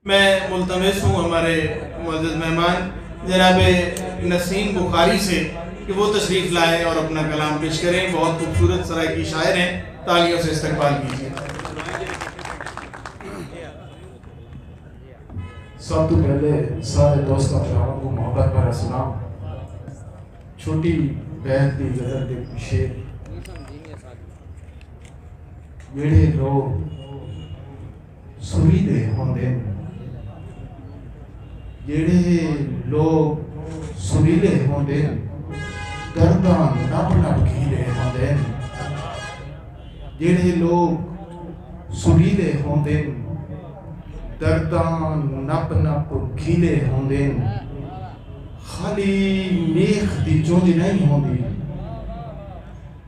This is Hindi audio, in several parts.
मैं मुल्तमस हूँ हमारे मुअज़्ज़ज़ मेहमान जनाब नसीम बुखारी से कि वो तशरीफ़ लाएँ और अपना कलाम पेश करें। बहुत खूबसूरत सराइकी शायर हैं, तालियों से इस्तकबाल कीजिए। सब तो पहले सारे दोस्तों भरावां को मोहब्बत भरा सलाम। छोटी बहन की गज़ल के शेर जेड़े लोग सुरीले होंदे जेड़े लोग सुरीले होंदे दर्दां नप नप खीले होंदे जेड़े लोग सुरीले होंदे दर्दां नप नप खीले होंदे खाली मेख दी चुंझ नहीं होंदी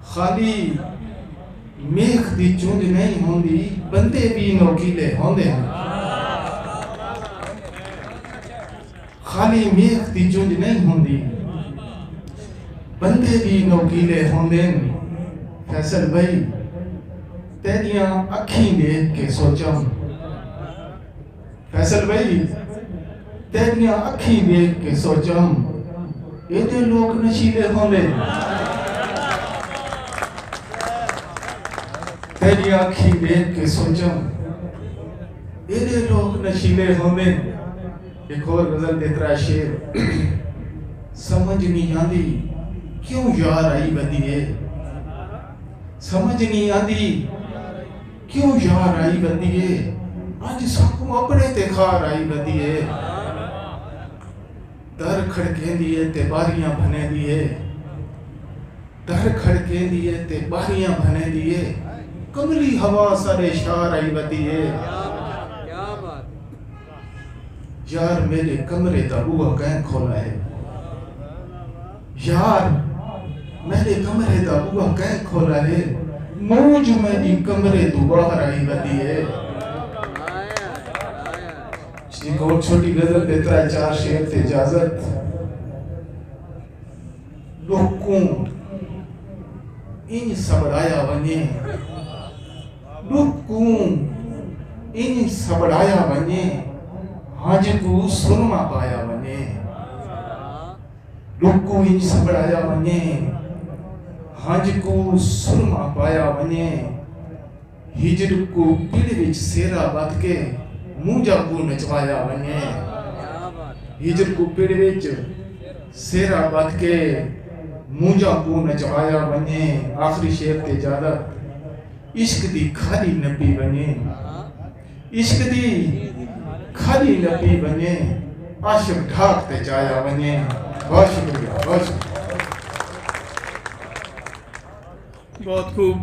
खाली मेख दी चुंझ नहीं होंदी बंदे भी नोकीले होंदे खाली मेख दी चुंझ नहीं होंदी बंदे भी नोकीले होंदे। फैसल भाई तेरियां अखीं देख के सोचा फैसल भाई तेरियां अखीं देख के सोचा ये लोग नशीले होंदे तेरियां अखीं देख के सोचा ये लोग नशीले होंदे। एक और गजल देता शेर समझ नहीं आती क्यों यार आई बदिए समझ नहीं आती क्यों यार आई बदिए आज सब अपने ते खार आई बदिए दर खड़के दिए ते बारियां भने दिए दर खड़के दिए ते बारियां भने दिए कमली हवा सारे शार आई बदिए यार मेरे कमरे का बुआ कैं खोला है यार मेरे कमरे का बुआ कैं खोला है मौज मेरी कमरे तो बाहर आई बदी है। एक और छोटी गजल देता है चार शेर से इजाजत लोगों इन सबड़ाया बने लोगों इन सबड़ाया बने हाज को सुरमा पाया बने लोगों इन सबड़ाया बने हाज को सुरमा पाया बने हिजर को पीड़ विच सेरा बात के मूंजा को नचवाया बने हिजर को पीड़ विच सेरा बात के मूंजा को नचवाया बने। आखिरी शेर ते ज्यादा इश्क दी खाली नबी बने इश्क दी खाली नबी बने आशिक ढाक ते जाया बने। बहुत शुक्रिया बहुत खूब